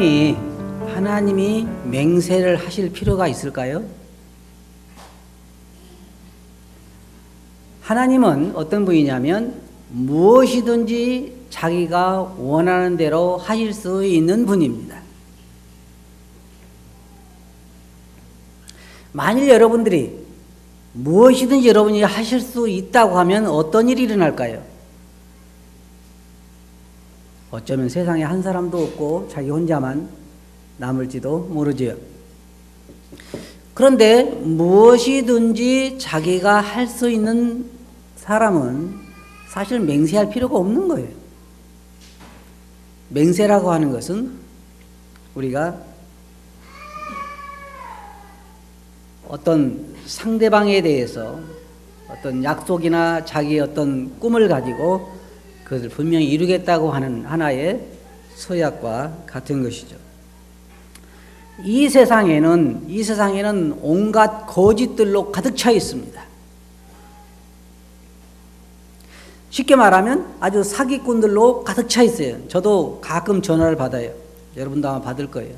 감히 하나님이 맹세를 하실 필요가 있을까요? 하나님은 어떤 분이냐면 무엇이든지 자기가 원하는 대로 하실 수 있는 분입니다. 만일 여러분들이 무엇이든지 여러분이 하실 수 있다고 하면 어떤 일이 일어날까요? 어쩌면 세상에 한 사람도 없고 자기 혼자만 남을지도 모르지요. 그런데 무엇이든지 자기가 할 수 있는 사람은 사실 맹세할 필요가 없는 거예요. 맹세라고 하는 것은 우리가 어떤 상대방에 대해서 어떤 약속이나 자기의 어떤 꿈을 가지고 그것을 분명히 이루겠다고 하는 하나의 서약과 같은 것이죠. 이 세상에는 온갖 거짓들로 가득 차 있습니다. 쉽게 말하면 아주 사기꾼들로 가득 차 있어요. 저도 가끔 전화를 받아요. 여러분도 아마 받을 거예요.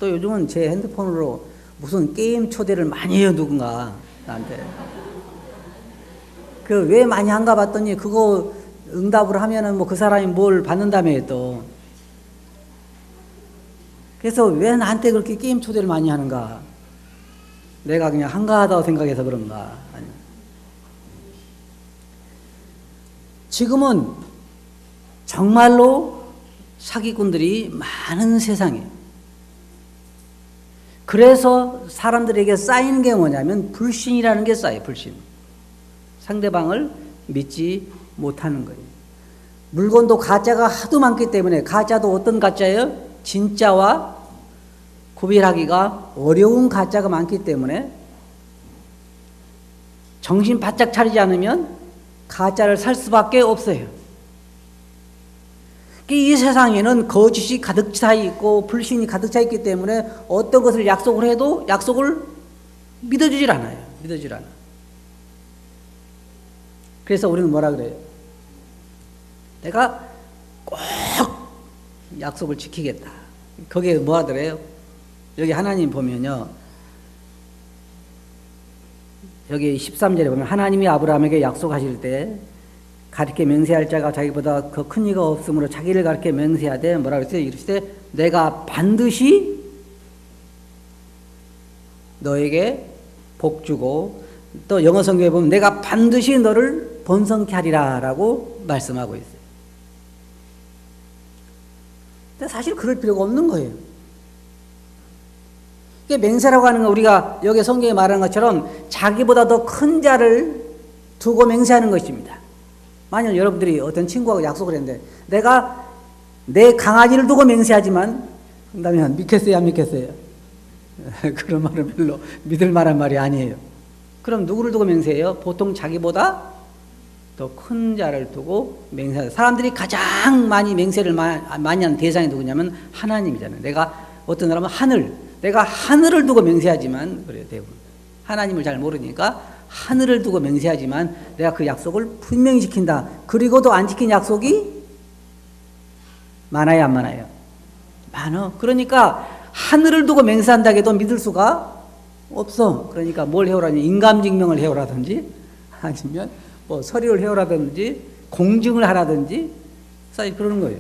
또 요즘은 제 핸드폰으로 무슨 게임 초대를 많이 해요, 누군가 나한테. 그 왜 많이 한가 봤더니 그거 응답을 하면은 뭐 그 사람이 뭘 받는다며 또. 그래서 왜 나한테 그렇게 게임 초대를 많이 하는가? 내가 그냥 한가하다고 생각해서 그런가? 아니. 지금은 정말로 사기꾼들이 많은 세상이에요. 그래서 사람들에게 쌓이는 게 뭐냐면 불신이라는 게 쌓여요. 불신. 상대방을 믿지 못하는 거예요. 물건도 가짜가 하도 많기 때문에 가짜도 어떤 가짜예요? 진짜와 구별하기가 어려운 가짜가 많기 때문에 정신 바짝 차리지 않으면 가짜를 살 수밖에 없어요. 이 세상에는 거짓이 가득 차 있고 불신이 가득 차 있기 때문에 어떤 것을 약속을 해도 약속을 믿어주질 않아요. 믿어주질 않아. 그래서 우리는 뭐라 그래요? 내가 꼭 약속을 지키겠다. 거기에 뭐 하더래요? 여기 하나님 보면요. 여기 13절에 보면 하나님이 아브라함에게 약속하실 때 가르쳐 맹세할 자가 자기보다 더 큰 이가 없으므로 자기를 가르쳐 맹세하되 뭐라 그랬어요? 이르시되 내가 반드시 너에게 복 주고 또 영어 성경에 보면 내가 반드시 너를 번성케 하리라 라고 말씀하고 있어요. 근데 사실 그럴 필요가 없는 거예요. 이게 맹세라고 하는 건 우리가 여기 성경에 말하는 것처럼 자기보다 더 큰 자를 두고 맹세하는 것입니다. 만약 여러분들이 어떤 친구하고 약속을 했는데 내가 내 강아지를 두고 맹세하지만 그러면 믿겠어요? 안 믿겠어요? 그런 말은 별로 믿을 만한 말이 아니에요. 그럼 누구를 두고 맹세해요? 보통 자기보다 더 큰 자를 두고 맹세하죠. 사람들이 가장 많이 맹세를 많이 하는 대상이 누구냐면 하나님이잖아요. 내가 어떤 사람은 내가 하늘을 두고 맹세하지만 그래요. 대부분 하나님을 잘 모르니까 하늘을 두고 맹세하지만 내가 그 약속을 분명히 지킨다. 그리고도 안 지킨 약속이 많아요, 안 많아요? 많아. 그러니까 하늘을 두고 맹세한다 해도 믿을 수가 없어. 그러니까 뭘 해오라니? 인감증명을 해오라든지 아니면 뭐 서류를 해오라든지 공증을 하라든지 사실 그러는 거예요.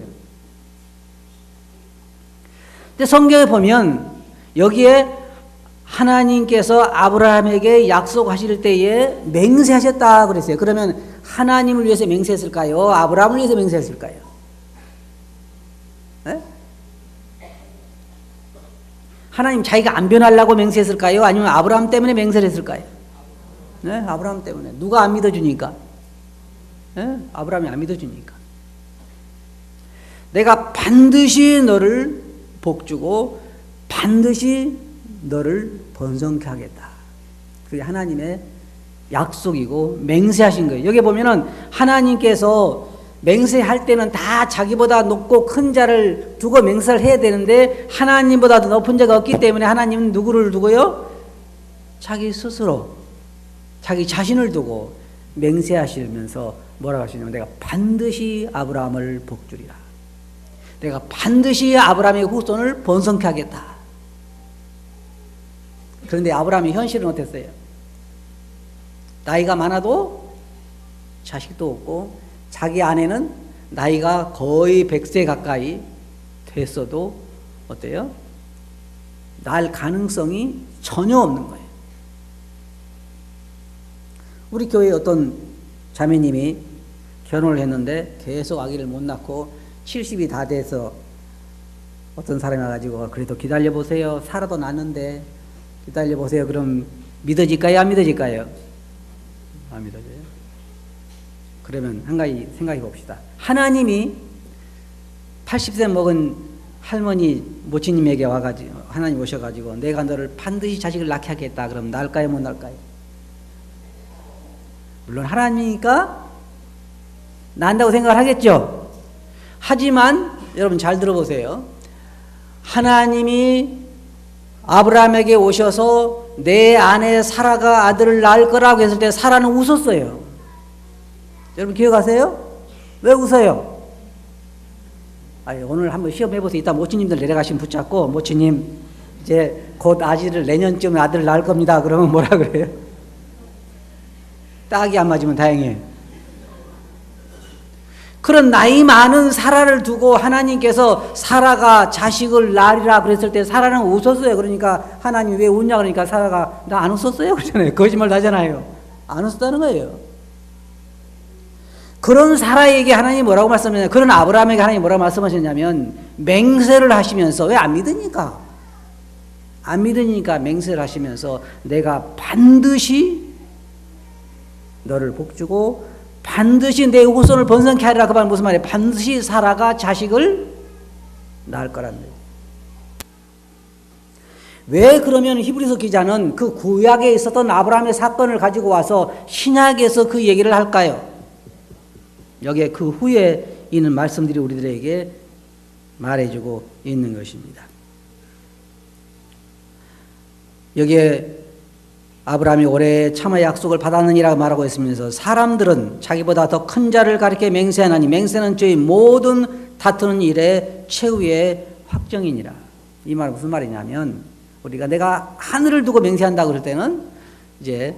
근데 성경에 보면 여기에 하나님께서 아브라함에게 약속하실 때에 맹세하셨다 그랬어요. 그러면 하나님을 위해서 맹세했을까요? 아브라함을 위해서 맹세했을까요? 네? 하나님 자기가 안 변하려고 맹세했을까요? 아니면 아브라함 때문에 맹세를 했을까요? 네? 아브라함 때문에. 누가 안 믿어주니까? 네? 아브라함이 안 믿어주니까. 내가 반드시 너를 복주고 반드시 너를 번성케 하겠다. 그게 하나님의 약속이고 맹세하신 거예요. 여기 보면은 하나님께서 맹세할 때는 다 자기보다 높고 큰 자를 두고 맹세를 해야 되는데 하나님보다 더 높은 자가 없기 때문에 하나님은 누구를 두고요? 자기 스스로 자기 자신을 두고 맹세하시면서 뭐라고 하시냐면 내가 반드시 아브라함을 복주리라. 내가 반드시 아브라함의 후손을 번성케 하겠다. 그런데 아브라함의 현실은 어땠어요? 나이가 많아도 자식도 없고 자기 아내는 나이가 거의 100세 가까이 됐어도 어때요? 날 가능성이 전혀 없는 거예요. 우리 교회에 어떤 자매님이 결혼을 했는데 계속 아기를 못 낳고 70이 다 돼서 어떤 사람이 와가지고 그래도 기다려보세요. 살아도 낳는데 기다려보세요. 그럼 믿어질까요? 안 믿어질까요? 안 믿어져요. 그러면 한 가지 생각해 봅시다. 하나님이 80세 먹은 할머니 모친님에게 와가지고 하나님 오셔가지고 내가 너를 반드시 자식을 낳게 하겠다. 그럼 낳을까요? 못 낳을까요? 물론 하나님이니까 낳는다고 생각을 하겠죠. 하지만 여러분 잘 들어보세요. 하나님이 아브라함에게 오셔서 내 아내 사라가 아들을 낳을 거라고 했을 때 사라는 웃었어요. 여러분 기억하세요? 왜 웃어요? 아니, 오늘 한번 시험해보세요. 이따 모친님들 내려가시면 붙잡고 모친님 이제 곧 아지를 내년쯤에 아들을 낳을 겁니다. 그러면 뭐라 그래요? 딱이 안 맞으면 다행이에요. 그런 나이 많은 사라를 두고 하나님께서 사라가 자식을 낳으리라 그랬을 때 사라는 웃었어요. 그러니까 하나님이 왜 웃냐 그러니까 사라가 나 안 웃었어요 그러잖아요. 거짓말 하잖아요. 안 웃었다는 거예요. 그런 사라에게 하나님이 뭐라고 말씀하셨냐면, 그런 아브라함에게 하나님이 뭐라고 말씀하셨냐면 맹세를 하시면서, 왜 안 믿으니까? 안 믿으니까 맹세를 하시면서 내가 반드시 너를 복주고 반드시 내 후손을 번성케 하리라. 그 말은 무슨 말이에요? 반드시 사라가 자식을 낳을 거란 거예요. 왜 그러면 히브리서 기자는 그 구약에 있었던 아브라함의 사건을 가지고 와서 신약에서 그 얘기를 할까요? 여기에 그 후에 있는 말씀들이 우리들에게 말해주고 있는 것입니다. 여기에 아브라함이 오래 참아 약속을 받았느니라고 말하고 있으면서 사람들은 자기보다 더 큰 자를 가리켜 맹세하나니 맹세는 저희 모든 다투는 일의 최후의 확정이니라. 이 말은 무슨 말이냐면, 우리가 내가 하늘을 두고 맹세한다고 그럴 때는 이제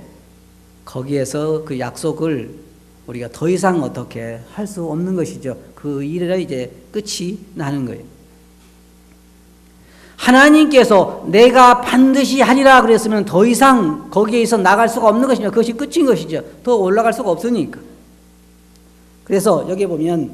거기에서 그 약속을 우리가 더 이상 어떻게 할 수 없는 것이죠. 그 일에 이제 끝이 나는 거예요. 하나님께서 내가 반드시 하리라 그랬으면 더 이상 거기에서 나갈 수가 없는 것이죠. 그것이 끝인 것이죠. 더 올라갈 수가 없으니까. 그래서 여기 보면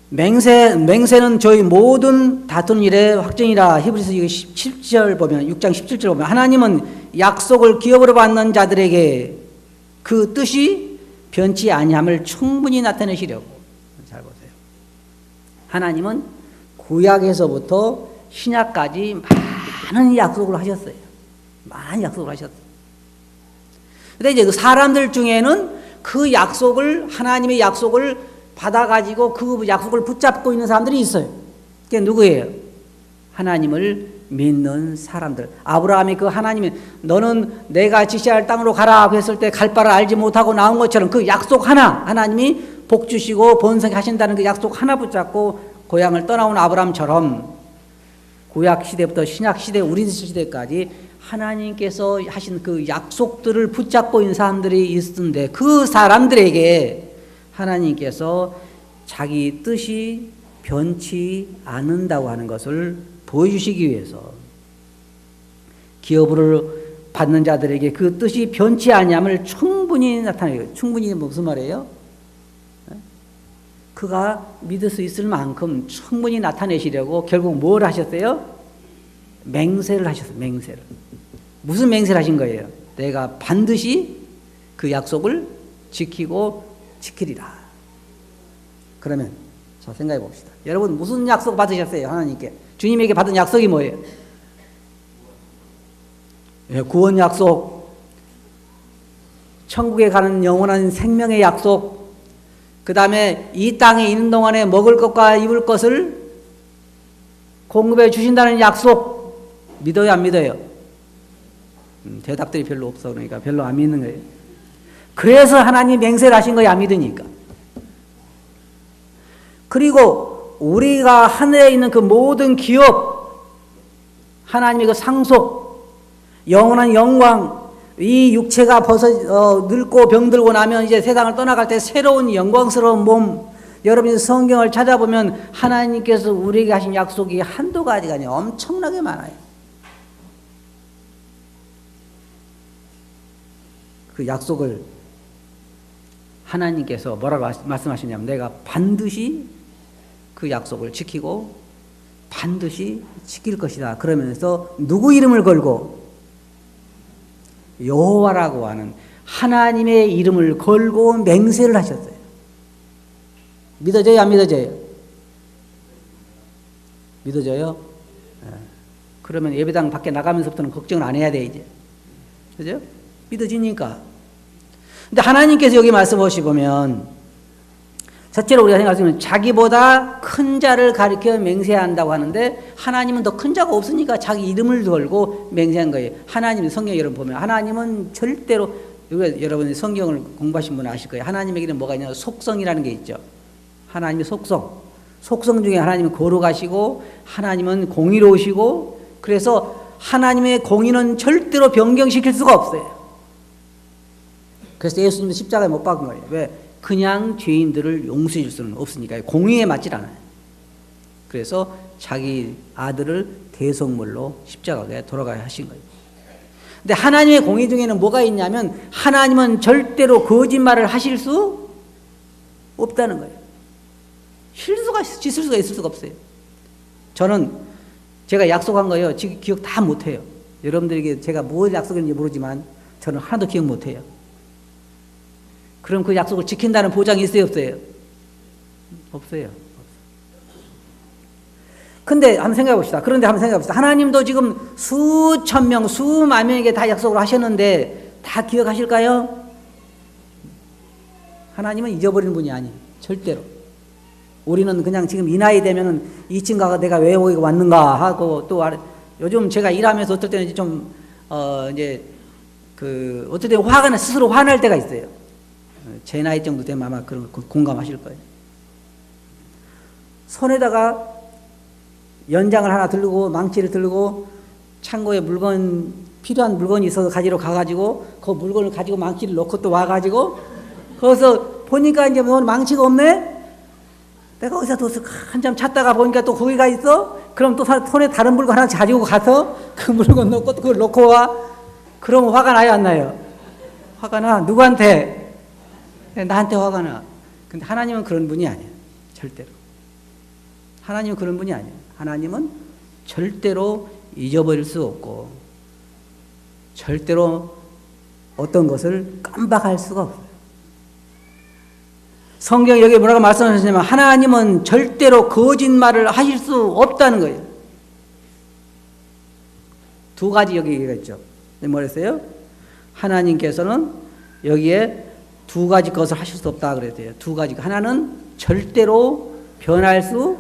맹세는 저희 모든 다투는 일의 확정이라. 히브리서 17절 보면, 6장 17절 보면 하나님은 약속을 기업으로 받는 자들에게 그 뜻이 변치 아니함을 충분히 나타내시려고. 잘 보세요. 하나님은 구약에서부터 신약까지 많은 약속을 하셨어요. 많은 약속을 하셨어요. 근데 이제 그 사람들 중에는 그 약속을, 하나님의 약속을 받아가지고 그 약속을 붙잡고 있는 사람들이 있어요. 그게 누구예요? 하나님을 믿는 사람들. 아브라함이 그 하나님이 너는 내가 지시할 땅으로 가라 했을 때 갈 바를 알지 못하고 나온 것처럼 그 약속 하나, 하나님이 복 주시고 번성케 하신다는 그 약속 하나 붙잡고 고향을 떠나온 아브라함처럼 구약 시대부터 신약 시대, 우리 시대까지 하나님께서 하신 그 약속들을 붙잡고 있는 사람들이 있는데, 그 사람들에게 하나님께서 자기 뜻이 변치 않는다고 하는 것을 보여주시기 위해서 기업을 받는 자들에게 그 뜻이 변치 아니함을 충분히 나타내요. 충분히 무슨 말이에요? 그가 믿을 수 있을 만큼 충분히 나타내시려고 결국 뭘 하셨어요? 맹세를 하셨어요. 맹세를. 무슨 맹세를 하신 거예요? 내가 반드시 그 약속을 지키고 지키리라. 그러면 자, 생각해 봅시다. 여러분 무슨 약속 받으셨어요? 하나님께. 주님에게 받은 약속이 뭐예요? 구원 약속, 천국에 가는 영원한 생명의 약속, 그 다음에 이 땅에 있는 동안에 먹을 것과 입을 것을 공급해 주신다는 약속. 믿어요, 안 믿어요? 대답들이 별로 없어. 그러니까 별로 안 믿는 거예요. 그래서 하나님 맹세를 하신 거예요, 안 믿으니까. 그리고 우리가 하늘에 있는 그 모든 기업, 하나님의 그 상속, 영원한 영광, 이 육체가 늙고 병들고 나면 이제 세상을 떠나갈 때 새로운 영광스러운 몸, 여러분이 성경을 찾아보면 하나님께서 우리에게 하신 약속이 한두 가지가 아니라 엄청나게 많아요. 그 약속을 하나님께서 뭐라고 말씀하시냐면 내가 반드시 그 약속을 지키고 반드시 지킬 것이다. 그러면서 누구 이름을 걸고 여호와라고 하는 하나님의 이름을 걸고 맹세를 하셨어요. 믿어져요? 안 믿어져요? 믿어져요? 그러면 예배당 밖에 나가면서부터는 걱정을 안 해야 돼 이제. 그죠? 믿어지니까. 근데 하나님께서 여기 말씀하시 보면 첫째로 우리가 생각하면 자기보다 큰 자를 가리켜 맹세한다고 하는데 하나님은 더 큰 자가 없으니까 자기 이름을 걸고 맹세한 거예요. 하나님 성경 여러분 보면 하나님은 절대로 여러분이 성경을 공부하신 분은 아실 거예요. 하나님에게는 뭐가 있냐면 속성이라는 게 있죠. 하나님의 속성 중에 하나님은 거룩하시고 하나님은 공의로우시고 그래서 하나님의 공의는 절대로 변경시킬 수가 없어요. 그래서 예수님도 십자가에 못 박은 거예요. 왜? 그냥 죄인들을 용서해 줄 수는 없으니까요. 공의에 맞질 않아요. 그래서 자기 아들을 대속물로 십자가에 돌아가야 하신 거예요. 근데 하나님의 공의 중에는 뭐가 있냐면 하나님은 절대로 거짓말을 하실 수 없다는 거예요. 실수가 있을 수가 있을 수가 없어요. 저는 제가 약속한 거요. 지금 기억 다 못해요. 여러분들에게 제가 뭘 약속했는지 모르지만 저는 하나도 기억 못해요. 그럼 그 약속을 지킨다는 보장이 있어요? 없어요? 없어요. 근데 한번 생각해 봅시다. 그런데 한번 생각해 봅시다. 하나님도 지금 수천 명, 수만 명에게 다 약속을 하셨는데 다 기억하실까요? 하나님은 잊어버리는 분이 아니에요. 절대로. 우리는 그냥 지금 이 나이 되면은 이쯤 가가 내가 왜 여기 왔는가 하고 또 요즘 제가 일하면서 어떨 때는 좀 이제 그 어떨 때 스스로 화날 때가 있어요. 제 나이 정도 되면 아마 그런 거 공감하실 거예요. 손에다가 연장을 하나 들고 망치를 들고 창고에 필요한 물건이 있어서 가지러 가가지고 그 물건을 가지고 망치를 놓고 또 와가지고 거기서 보니까 이제 뭐 망치가 없네? 내가 어디서 뒀을까? 한참 찾다가 보니까 또 거기가 있어? 그럼 또 손에 다른 물건 하나 가지고 가서 그 물건 놓고 또 그걸 놓고 와? 그러면 화가 나요, 안 나요? 화가 나. 누구한테? 나한테 화가 나. 근데 하나님은 그런 분이 아니에요. 절대로. 하나님은 그런 분이 아니에요. 하나님은 절대로 잊어버릴 수 없고 절대로 어떤 것을 깜박할 수가 없어요. 성경 여기 뭐라고 말씀하셨냐면 하나님은 절대로 거짓말을 하실 수 없다는 거예요. 두 가지 여기 얘기했죠. 뭐랬어요? 하나님께서는 여기에 두 가지 것을 하실 수 없다 그랬어요. 두 가지. 하나는 절대로 변할 수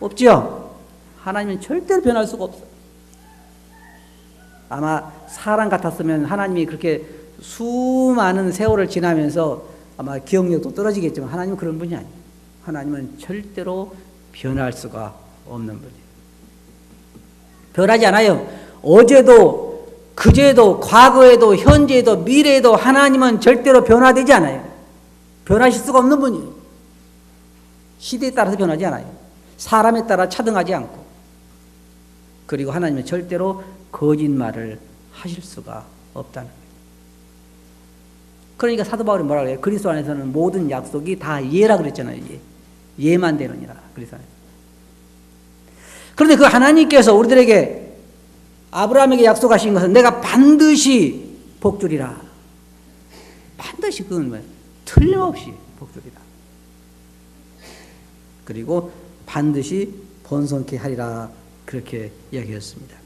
없죠. 하나님은 절대로 변할 수가 없어요. 아마 사람 같았으면 하나님이 그렇게 수많은 세월을 지나면서 아마 기억력도 떨어지겠지만 하나님은 그런 분이 아니에요. 하나님은 절대로 변할 수가 없는 분이에요. 변하지 않아요. 어제도 그제도 과거에도 현재에도 미래에도 하나님은 절대로 변화되지 않아요. 변하실 수가 없는 분이에요. 시대에 따라서 변하지 않아요. 사람에 따라 차등하지 않고. 그리고 하나님은 절대로 거짓말을 하실 수가 없다는 거예요. 그러니까 사도 바울이 뭐라고 해요? 그리스도 안에서는 모든 약속이 다 예라 그랬잖아요. 예만 되느니라. 그리스도 안에서. 그런데 그 하나님께서 우리들에게 아브라함에게 약속하신 것은 내가 반드시 복주리라. 반드시 그건 뭐예요? 틀림없이 복주리라. 그리고 반드시 번성케 하리라. 그렇게 이야기했습니다.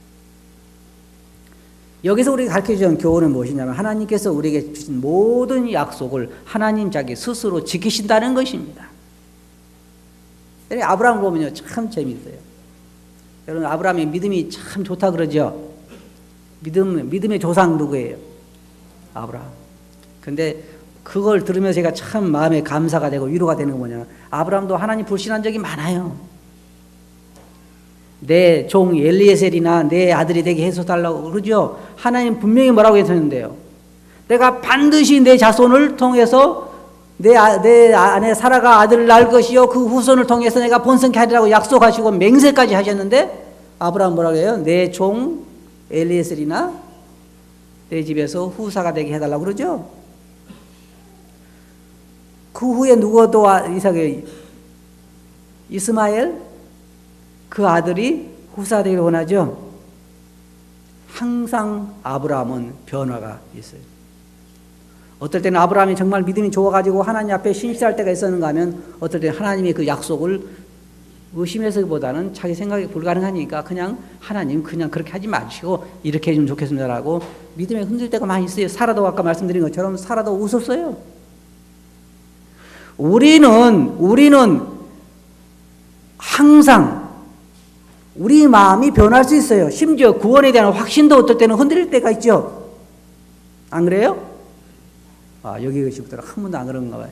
여기서 우리가 가르쳐주는 교훈은 무엇이냐면 하나님께서 우리에게 주신 모든 약속을 하나님 자기 스스로 지키신다는 것입니다. 아브라함을 보면요 참 재미있어요. 여러분 아브라함의 믿음이 참 좋다 그러죠. 믿음의 조상 누구예요? 아브라함. 근데 그걸 들으면서 제가 참 마음에 감사가 되고 위로가 되는 거 뭐냐. 아브라함도 하나님 불신한 적이 많아요. 내 종 엘리에셀이나 내 아들이 되게 해서달라고 그러죠. 하나님 분명히 뭐라고 했었는데요. 내가 반드시 내 자손을 통해서 내 아내 사라가 아들을 낳을 것이요 그 후손을 통해서 내가 번성케 하리라고 약속하시고 맹세까지 하셨는데 아브라함 뭐라고 해요? 내 종 엘리에셀이나 내 집에서 후사가 되게 해달라고 그러죠. 그 후에 누구도 이삭의 이스마엘 그 아들이 후사가 되기를 원하죠. 항상 아브라함은 변화가 있어요. 어떨 때는 아브라함이 정말 믿음이 좋아가지고 하나님 앞에 신실할 때가 있었는가 하면 어떨 때는 하나님의 그 약속을 의심해서보다는 자기 생각이 불가능하니까 그냥 하나님 그냥 그렇게 하지 마시고 이렇게 해주면 좋겠습니다라고 믿음에 흔들 때가 많이 있어요. 사라도 아까 말씀드린 것처럼 사라도 웃었어요. 우리는 항상 우리 마음이 변할 수 있어요. 심지어 구원에 대한 확신도 어떨 때는 흔들릴 때가 있죠. 안 그래요? 여기 계시더라 한 번도 안 그런가 봐요.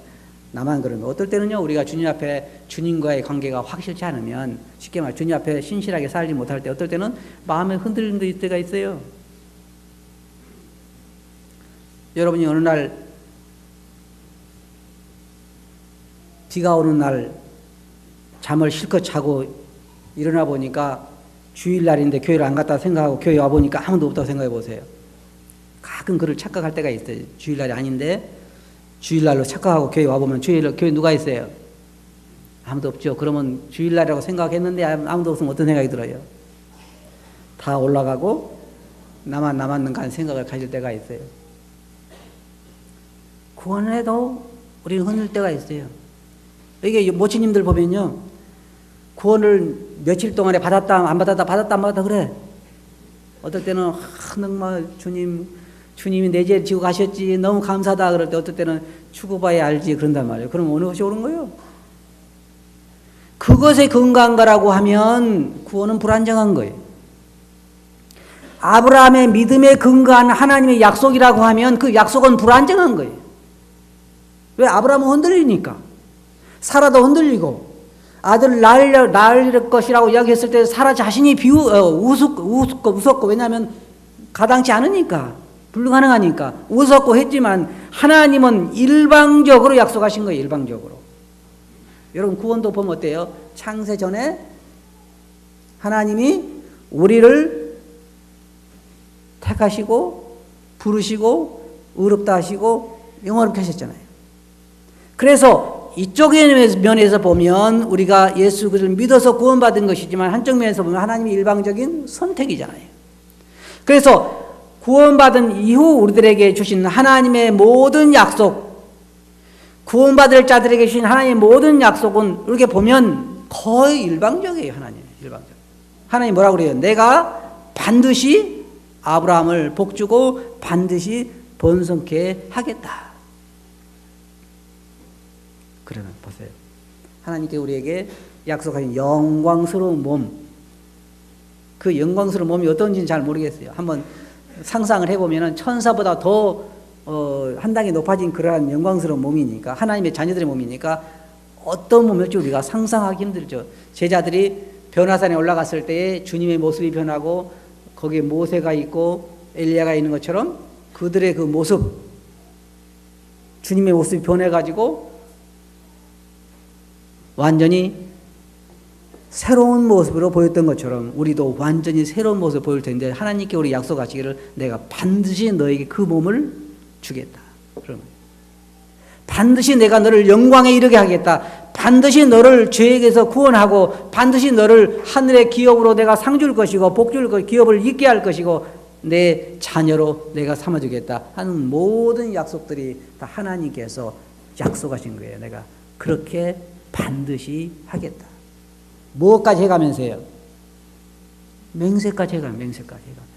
나만 그런가. 어떨 때는요 우리가 주님 앞에 주님과의 관계가 확실치 않으면 쉽게 말해 주님 앞에 신실하게 살지 못할 때 어떨 때는 마음에 흔들리는 때가 있어요. 여러분이 어느 날 비가 오는 날 잠을 실컷 자고 일어나 보니까 주일날인데 교회를 안 갔다 생각하고 교회 와 보니까 아무도 없다고 생각해 보세요. 가끔 그를 착각할 때가 있어요. 주일날이 아닌데 주일날로 착각하고 교회 와보면 교회 누가 있어요? 아무도 없죠. 그러면 주일날이라고 생각했는데 아무도 없으면 어떤 생각이 들어요? 다 올라가고 나만 남았는가 하는 생각을 가질 때가 있어요. 구원해도 우리는 흔들 때가 있어요. 이게 모치님들 보면요 구원을 며칠 동안에 받았다 안 받았다 그래. 어떨 때는 정말 주님이 내 죄를 지고 가셨지 너무 감사하다 그럴 때 어떨 때는 죽어봐야 알지 그런단 말이에요. 그럼 어느 것이 옳은 거예요? 그것에 근거한가라고 하면 구원은 불안정한 거예요. 아브라함의 믿음에 근거한 하나님의 약속이라고 하면 그 약속은 불안정한 거예요. 왜? 아브라함은 흔들리니까. 사라도 흔들리고 아들을 낳을 것이라고 이야기했을 때 사라 자신이 웃었고 왜냐하면 가당치 않으니까 불가능하니까 웃었고 했지만 하나님은 일방적으로 약속하신 거예요. 일방적으로. 여러분 구원도 보면 어때요? 창세 전에 하나님이 우리를 택하시고 부르시고 의롭다 하시고 영원롭게 하셨잖아요. 그래서 이쪽 면에서 보면 우리가 예수 그리스도를 믿어서 구원받은 것이지만 한쪽 면에서 보면 하나님의 일방적인 선택이잖아요. 그래서 구원받은 이후 우리들에게 주신 하나님의 모든 약속, 구원받을 자들에게 주신 하나님의 모든 약속은 이렇게 보면 거의 일방적이에요. 일방적. 하나님 뭐라고 그래요? 내가 반드시 아브라함을 복주고 반드시 번성케 하겠다. 그러면 보세요. 하나님께 우리에게 약속하신 영광스러운 몸, 그 영광스러운 몸이 어떤지는 잘 모르겠어요. 한번 상상을 해보면 천사보다 더 한 단계 높아진 그러한 영광스러운 몸이니까 하나님의 자녀들의 몸이니까 어떤 몸일지 우리가 상상하기 힘들죠. 제자들이 변화산에 올라갔을 때에 주님의 모습이 변하고 거기에 모세가 있고 엘리야가 있는 것처럼 그들의 그 모습, 주님의 모습이 변해가지고 완전히 새로운 모습으로 보였던 것처럼 우리도 완전히 새로운 모습을 보일 텐데 하나님께 우리 약속하시기를 내가 반드시 너에게 그 몸을 주겠다. 그러면 반드시 내가 너를 영광에 이르게 하겠다. 반드시 너를 죄에게서 구원하고 반드시 너를 하늘의 기업으로 내가 상 줄 것이고 복 줄 기업을 있게 할 것이고 내 자녀로 내가 삼아주겠다 하는 모든 약속들이 다 하나님께서 약속하신 거예요. 내가 그렇게 반드시 하겠다. 무엇까지 해가면서요? 맹세까지 해가면 맹세까지 해가면.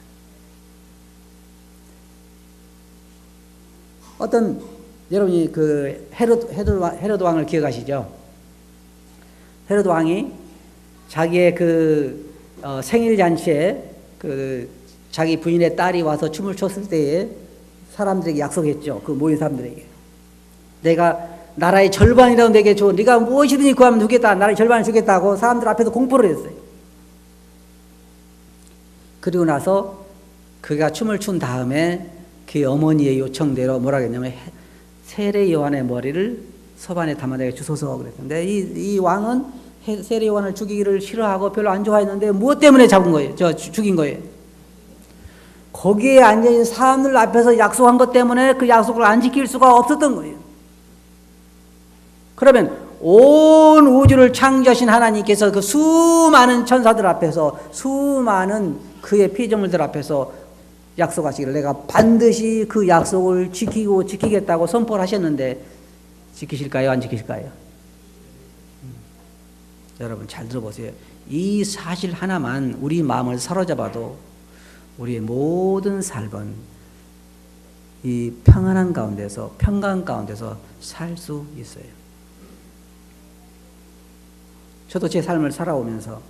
어떤 여러분이 그 헤로드 왕을 기억하시죠? 헤로드 왕이 자기의 그 생일 잔치에 그 자기 부인의 딸이 와서 춤을 췄을 때에 사람들에게 약속했죠. 그 모인 사람들에게 내가 나라의 절반이라도 내게 줘. 네가 무엇이든지 구하면 주겠다. 나라의 절반을 주겠다고 사람들 앞에서 공포를 했어요. 그리고 나서 그가 춤을 춘 다음에 그 어머니의 요청대로 뭐라 그랬냐면 세례 요한의 머리를 서반에 담아내게 주소서 그랬는데 이 왕은 세례 요한을 죽이기를 싫어하고 별로 안 좋아했는데 무엇 때문에 잡은 거예요? 죽인 거예요. 거기에 앉아있는 사람들 앞에서 약속한 것 때문에 그 약속을 안 지킬 수가 없었던 거예요. 그러면 온 우주를 창조하신 하나님께서 그 수많은 천사들 앞에서 수많은 그의 피조물들 앞에서 약속하시기를 내가 반드시 그 약속을 지키겠다고 선포를 하셨는데 지키실까요? 안 지키실까요? 여러분 잘 들어보세요. 이 사실 하나만 우리 마음을 사로잡아도 우리의 모든 삶은 이 평안한 가운데서 평강 가운데서 살 수 있어요. 저도 제 삶을 살아오면서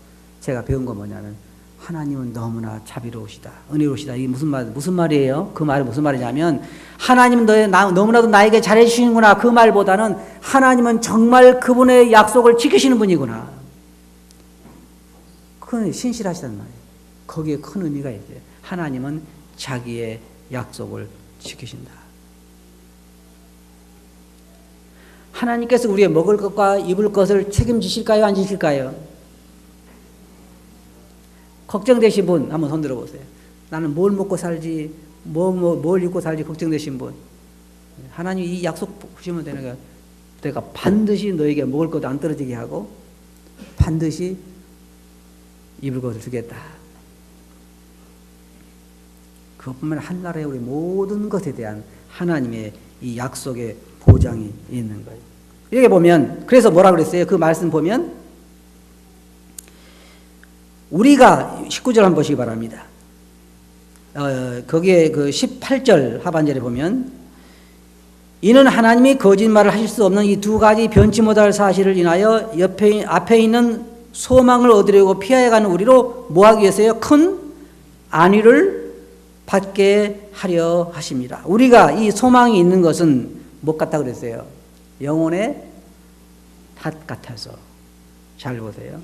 제가 배운 건 뭐냐면 하나님은 너무나 자비로우시다, 은혜로우시다. 이게 무슨 말이에요? 그 말은 무슨 말이냐면 하나님은 너무나도 나에게 잘해 주시는구나. 그 말보다는 하나님은 정말 그분의 약속을 지키시는 분이구나. 그건 신실하시단 말이에요. 거기에 큰 의미가 있어요. 하나님은 자기의 약속을 지키신다. 하나님께서 우리의 먹을 것과 입을 것을 책임지실까요? 안 지실까요? 걱정되신 분 한번 손 들어보세요. 나는 뭘 먹고 살지, 뭘 입고 살지 걱정되신 분. 하나님 이 약속 보시면 되는 거예요. 내가 반드시 너에게 먹을 것 안 떨어지게 하고 반드시 입을 것을 주겠다. 그것뿐만 아니라 한나라의 우리 모든 것에 대한 하나님의 이 약속의 보장이 있는 거예요. 이렇게 보면 그래서 뭐라 그랬어요? 그 말씀 보면 우리가 19절 한번 보시기 바랍니다. 거기에 그 18절 하반절에 보면 이는 하나님이 거짓말을 하실 수 없는 이 두 가지 변치 못할 사실을 인하여 앞에 있는 소망을 얻으려고 피하여가는 우리로 뭐하기 위해서요? 큰 안위를 받게 하려 하십니다. 우리가 이 소망이 있는 것은 뭐 같다 그랬어요? 영혼의 닷 같아서. 잘 보세요.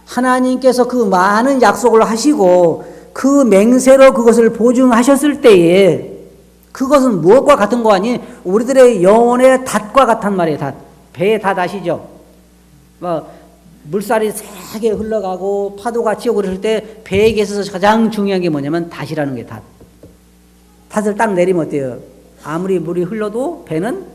하나님께서 그 많은 약속을 하시고 그 맹세로 그것을 보증하셨을 때에 그것은 무엇과 같은 거 아니? 우리들의 영혼의 닷과 같단 말이에요. 닷. 배의 닷 아시죠? 물살이 세게 흘러가고 파도가 치고 그럴 때 배에게 있어서 가장 중요한 게 뭐냐면 닷이라는 게 닷. 닷을 딱 내리면 어때요? 아무리 물이 흘러도 배는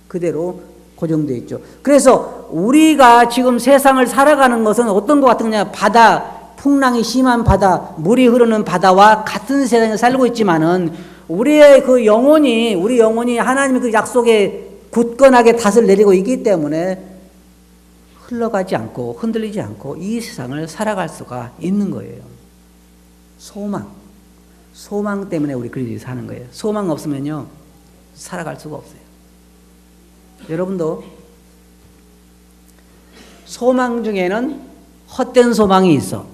그대로 고정되어 있죠. 그래서 우리가 지금 세상을 살아가는 것은 어떤 것 같으냐? 바다, 풍랑이 심한 바다, 물이 흐르는 바다와 같은 세상에 살고 있지만은 우리의 그 영혼이, 우리 영혼이 하나님의 그 약속에 굳건하게 닷을 내리고 있기 때문에 흘러가지 않고 흔들리지 않고 이 세상을 살아갈 수가 있는 거예요. 소망 때문에 우리 그리스도인이 사는 거예요. 소망 없으면요 살아갈 수가 없어요. 여러분도 소망 중에는 헛된 소망이 있어.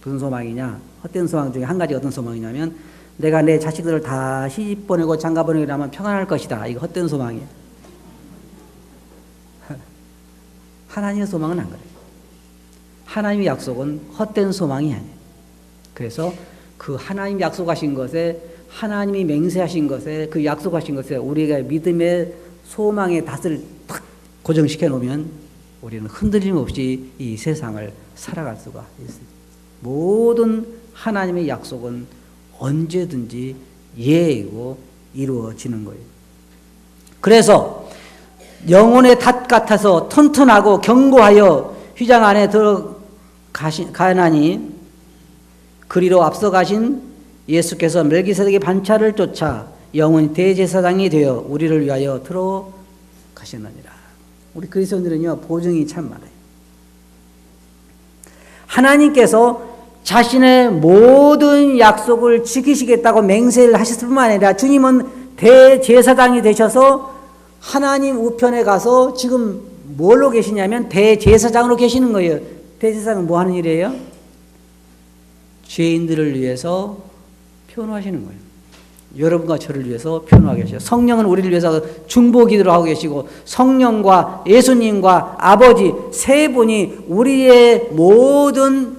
무슨 소망이냐? 헛된 소망 중에 한 가지 어떤 소망이냐면 내가 내 자식들을 다 시집 보내고 장가 보내고 나면 평안할 것이다. 이거 헛된 소망이에요. 하나님의 소망은 안 그래요. 하나님의 약속은 헛된 소망이 아니에요. 그래서 그 하나님 약속하신 것에 하나님이 맹세하신 것에 그 약속하신 것에 우리가 믿음의 소망의 닷을 탁 고정시켜 놓으면 우리는 흔들림 없이 이 세상을 살아갈 수가 있어요. 모든 하나님의 약속은 언제든지 예이고 이루어지는 거예요. 그래서 영혼의 닷 같아서 튼튼하고 견고하여 휘장 안에 들어가나니 그리로 앞서가신 예수께서 멜기세덱의 반차를 쫓아 영원히 대제사장이 되어 우리를 위하여 들어가셨느니라. 우리 그리스도인들은요 보증이 참 많아요. 하나님께서 자신의 모든 약속을 지키시겠다고 맹세를 하셨을 뿐만 아니라 주님은 대제사장이 되셔서 하나님 우편에 가서 지금 뭘로 계시냐면 대제사장으로 계시는 거예요. 대제사장은 뭐 하는 일이에요? 죄인들을 위해서 변호하시는 거예요. 여러분과 저를 위해서 표현하고 계셔요. 성령은 우리를 위해서 중보 기도를 하고 계시고 성령과 예수님과 아버지 세 분이 우리의 모든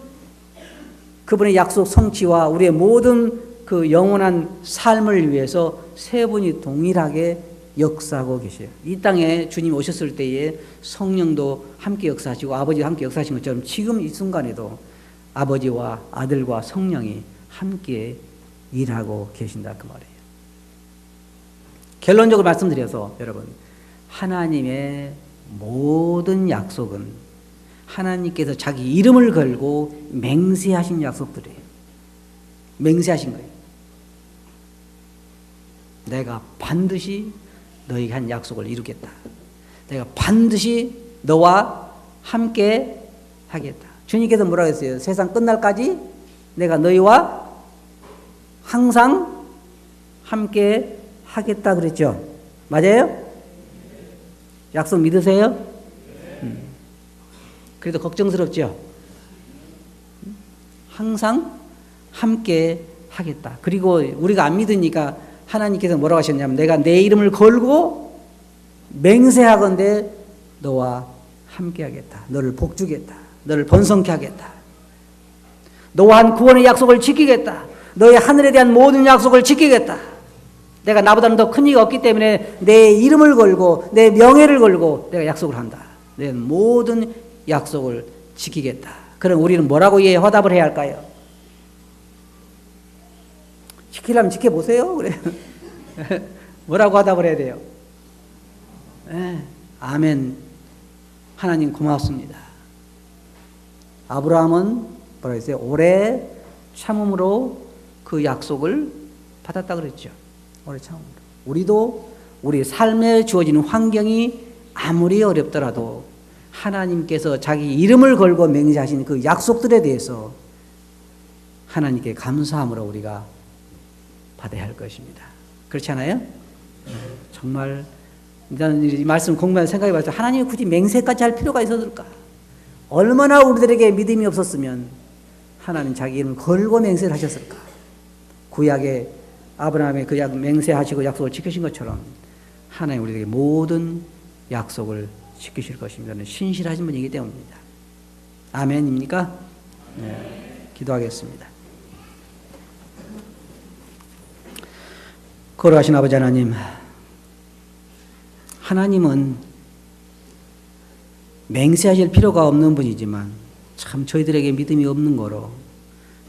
그분의 약속 성취와 우리의 모든 그 영원한 삶을 위해서 세 분이 동일하게 역사하고 계세요. 이 땅에 주님 오셨을 때에 성령도 함께 역사하시고 아버지와 함께 역사하신 것처럼 지금 이 순간에도 아버지와 아들과 성령이 함께 일하고 계신다 그 말이에요. 결론적으로 말씀드려서 여러분, 하나님의 모든 약속은 하나님께서 자기 이름을 걸고 맹세하신 약속들이에요. 맹세하신 거예요. 내가 반드시 너에게 한 약속을 이루겠다. 내가 반드시 너와 함께 하겠다. 주님께서 뭐라고 했어요? 세상 끝날까지 내가 너희와 항상 함께 하겠다 그랬죠. 맞아요? 약속 믿으세요? 그래도 걱정스럽죠? 항상 함께 하겠다. 그리고 우리가 안 믿으니까 하나님께서 뭐라고 하셨냐면 내가 내 이름을 걸고 맹세하건대 너와 함께 하겠다. 너를 복주겠다. 너를 번성케 하겠다. 너와 한 구원의 약속을 지키겠다. 너의 하늘에 대한 모든 약속을 지키겠다. 내가 나보다는 더 큰 이가 없기 때문에 내 이름을 걸고 내 명예를 걸고 내가 약속을 한다. 내 모든 약속을 지키겠다. 그럼 우리는 뭐라고 화답을 해야 할까요? 지키려면 지켜보세요. 그래. 뭐라고 화답을 해야 돼요? 아멘. 하나님 고맙습니다. 아브라함은 뭐라 했어요? 오래 참음으로 그 약속을 받았다 그랬죠. 오래 참음으로. 우리도 우리 삶에 주어지는 환경이 아무리 어렵더라도 하나님께서 자기 이름을 걸고 맹세하신 그 약속들에 대해서 하나님께 감사함으로 우리가 받아야 할 것입니다. 그렇지 않아요? 정말 일단 이 말씀 공부하면서 생각해 봤을 때 하나님이 굳이 맹세까지 할 필요가 있었을까? 얼마나 우리들에게 믿음이 없었으면 하나님 자기 이름을 걸고 맹세를 하셨을까? 구약에 아브라함의 그 맹세하시고 약속을 지키신 것처럼 하나님 우리에게 모든 약속을 지키실 것입니다. 신실하신 분이기 때문입니다. 아멘입니까? 네. 기도하겠습니다. 거룩하신 아버지 하나님, 하나님은 맹세하실 필요가 없는 분이지만 참 저희들에게 믿음이 없는 거로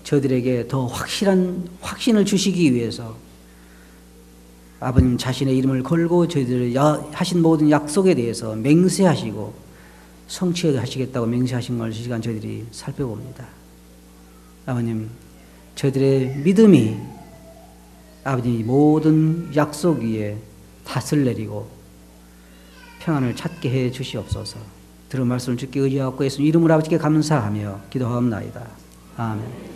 저희들에게 더 확실한 확신을 주시기 위해서 아버님 자신의 이름을 걸고 저희들 하신 모든 약속에 대해서 맹세하시고 성취하시겠다고 맹세하신 걸 이 시간 저희들이 살펴봅니다. 아버님, 저희들의 믿음이 아버님 모든 약속 위에 닷을 내리고 평안을 찾게 해 주시옵소서. 들은 말씀을 주께 의지하고 예수님 이름으로 아버지께 감사하며 기도하옵나이다. 아멘.